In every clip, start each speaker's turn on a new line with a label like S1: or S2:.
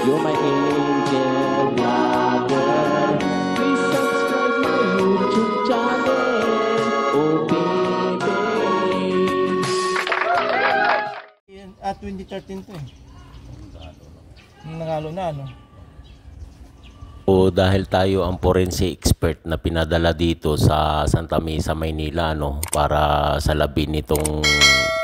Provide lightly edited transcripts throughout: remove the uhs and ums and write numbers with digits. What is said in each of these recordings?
S1: You're my angel lover. Please subscribe my YouTube channel. Oh baby.
S2: At 2013 to eh. Nangalo na ano.
S3: O dahil tayo ang forensic expert na pinadala dito sa Santa Mesa, Maynila, no, para salabin nitong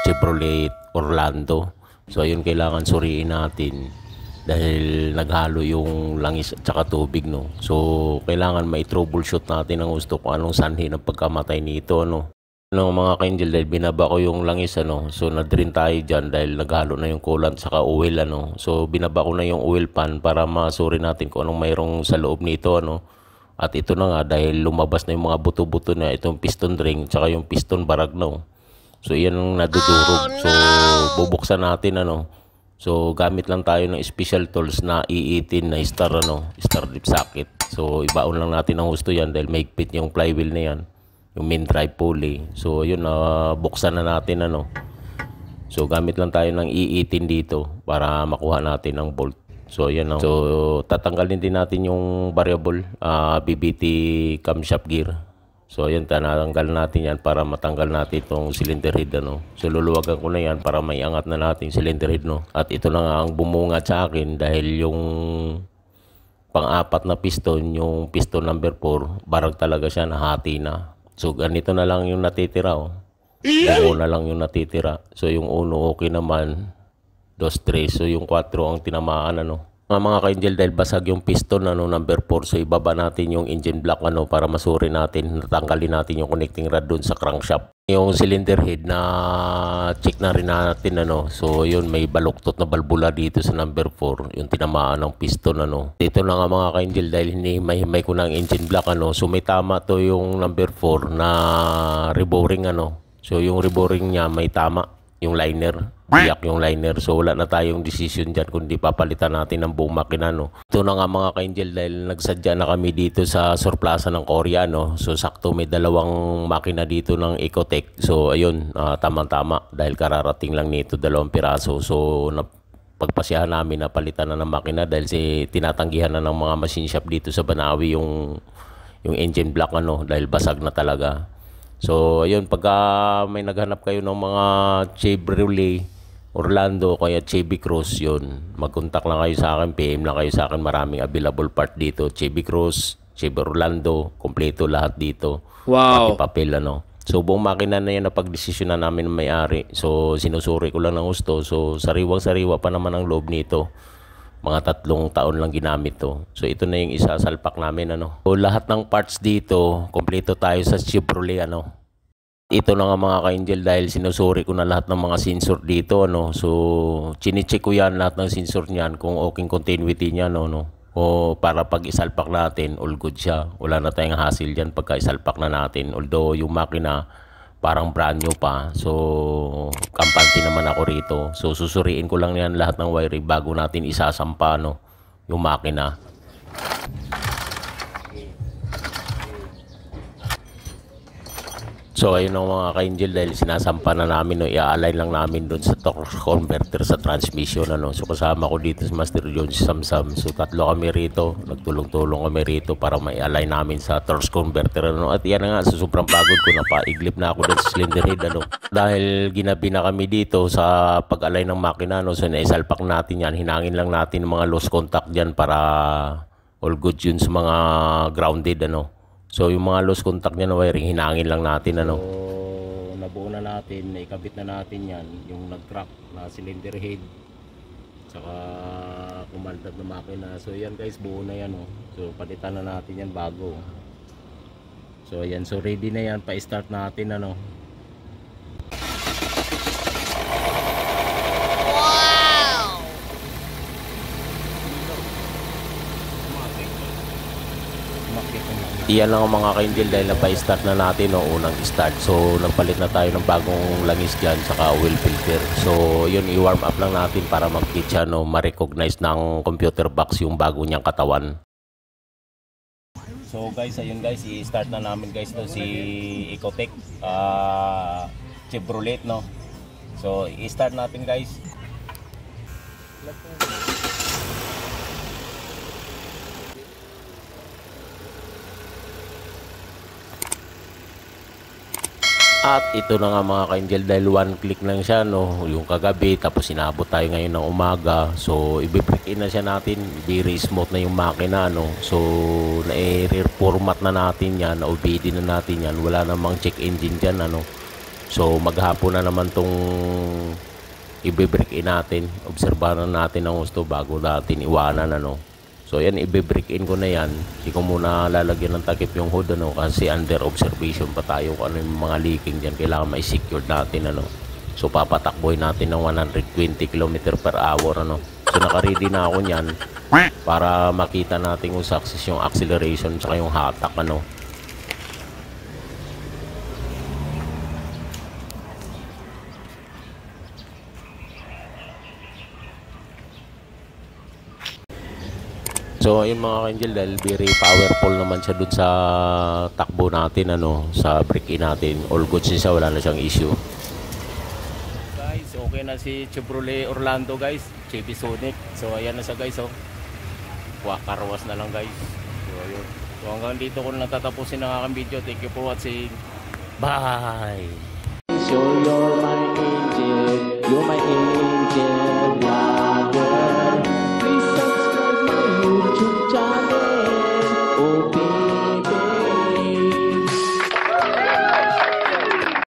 S3: Chevrolet Orlando. So ayun, kailangan suriin natin dahil naghalo yung langis at saka tubig, no. So kailangan mai-troubleshoot natin ang gusto kung anong sanhi ng pagkamatay nito, no. Mga ka-angel, dahil binaba ko yung langis, ano, so na-drain tayo dyan dahil naghalo na yung coolant saka oil, ano. So binaba ko na yung oil pan para masuri natin kung anong mayroong sa loob nito, ano. At ito na nga, dahil lumabas na yung mga buto-buto na itong piston ring saka yung piston barag, no. So yan ang nadudurog. So bubuksan natin, ano. So gamit lang tayo ng special tools na E18 na star, ano, star dip socket. So ibaon lang natin ang husto yan dahil mahigpit yung flywheel na yan, yung main drive pulley. So yun, buksan na natin, ano. So gamit lang tayo ng E18 dito para makuha natin ang bolt. So yan, so tatanggalin din natin yung variable BBT camshaft gear. So yan, tinatanggal natin yan para matanggal natin itong cylinder head, ano. So luluwagan ko na yan para may angat na natin cylinder head, no. At ito na nga ang bumungat sa akin dahil yung pang-apat na piston, yung piston number 4, barag talaga siya, nahati na. So ganito na lang yung natitira, oh. Buo na lang yung natitira. So yung 1 okay naman, 2, 3. So yung 4 ang tinamaan, ano. Mga ka-angel, dahil basag yung piston, ano, number 4. So ibaba natin yung engine block, ano, para masuri natin, natanggalin natin yung connecting rod dun sa crankshaft. Yung cylinder head na check na rin natin, ano. So yun, may baluktot na balbula dito sa number 4, yung tinamaan ng piston, ano. Dito na nga mga ka-angel, dahil hinihimay ko ng engine block, ano. So may tama to yung number 4 na reboring, ano. So yung reboring niya may tama, yung liner, biyak yung liner. So wala na tayong decision dyan kundi papalitan natin ng buong makina, no. Ito na nga mga ka-angel, dahil nagsadya na kami dito sa surplaza ng Korea, no. So sakto may dalawang makina dito ng Ecotec. So ayun, tama-tama dahil kararating lang nito, 2 piraso. So pagpasyahan namin na palitan na ng makina dahil tinatanggihan na ng mga machine shop dito sa Banawi yung engine block, ano, dahil basag na talaga. So ayun, pagka may naghanap kayo ng mga Chevrolet Orlando kaya Chevy Cruze, yun, mag-contact lang kayo sa akin, PM lang kayo sa akin, maraming available part dito. Chevy Cruze, Chevy Orlando, kompleto lahat dito.
S1: Wow.
S3: Pati papel, ano. So buong makina na yan na pagdesisyon na namin ng may-ari. So sinusuri ko lang ng gusto. So sariwang-sariwa pa naman ang loob nito. Mga 3 taon lang ginamit to. So ito na yung isasalpak namin, ano. So lahat ng parts dito, kompleto tayo sa Chevrolet, ano. Ito na nga mga ka-angel, dahil sinusuri ko na lahat ng mga sensor dito, ano. So chine-check ko yan, lahat ng sensor niyan, kung okay continuity niya, no. O para pag isalpak natin, all good siya. Wala na tayong hassle dyan pagka isalpak na natin. Although yung makina parang brand new pa. So kampante naman ako rito. So susuriin ko lang yan lahat ng wiring bago natin isasampa, no, yung makina. So ayun ang mga ka-angel, dahil sinasampa na namin, no, i-align lang namin doon sa torque converter sa transmission, ano. So kasama ko dito si Master John Samsam. So 3 kami rito, nagtulong-tulong kami rito para mai-align namin sa torque converter, ano. At yan na nga, sa sobrang pagod ko, napaiglip na ako doon sa cylinder head, ano. Dahil ginabi na kami dito sa pag-align ng makina, no. So naisalpak natin yan, hinangin lang natin mga loose contact dyan para all good yun sa mga grounded, ano. So yung mga loose contact niya na wiring, hinangin lang natin, ano. So nabuo na natin, naikabit na natin yan, yung nag-crack na cylinder head saka kumandad na makina. So yan guys, buo na yan, oh. So palitan na natin yan bago. So ayan, so ready na yan, pa-start natin, ano. Iyan lang ang mga ka-angel, dahil napa-start na natin, no, unang start. So nagpalit na tayo ng bagong langis dyan saka oil filter. So yun, i-warm up lang natin para mag-fit siya, no, ma-recognize ng computer box yung bago niyang katawan. So guys, ayun guys, i-start na namin guys to si Ecotec Chevrolet, no. So i-start natin guys. At ito na nga mga ka-angel, dahil one click lang siya, no, yung kagabi, tapos inabot tayo ngayon ng umaga. So i-break in na siya natin, very smooth na yung makina, no. So na-reformat na natin yan, na-OBD na natin yan, wala namang check engine dyan, ano. So maghapon na naman tong i-break in natin, obserbahan natin ang gusto bago natin iwanan, ano. So yan, i-break in ko na yan. Hindi ko muna lalagyan ng takip yung hood, ano, kasi under observation pa tayo kung ano yung mga leaking dyan. Kailangan ma-secure natin, ano. So papatakboy natin ng 120 km/h, ano. So naka-ready na ako niyan para makita natin kung success yung acceleration tsaka yung hatak, ano. So ayun mga ka-angel, dahil very powerful naman siya dun sa takbo natin, ano, sa break-in natin. All good siya, wala na siyang issue. Guys, okay na si Chevrolet Orlando, guys. JB Sonic. So ayan na siya, guys, oh. Karwas na lang, guys. So ayun. So hanggang dito ko na natatapusin ang aking video. Thank you for watching. Bye!
S1: So you're my angel, you're my angel.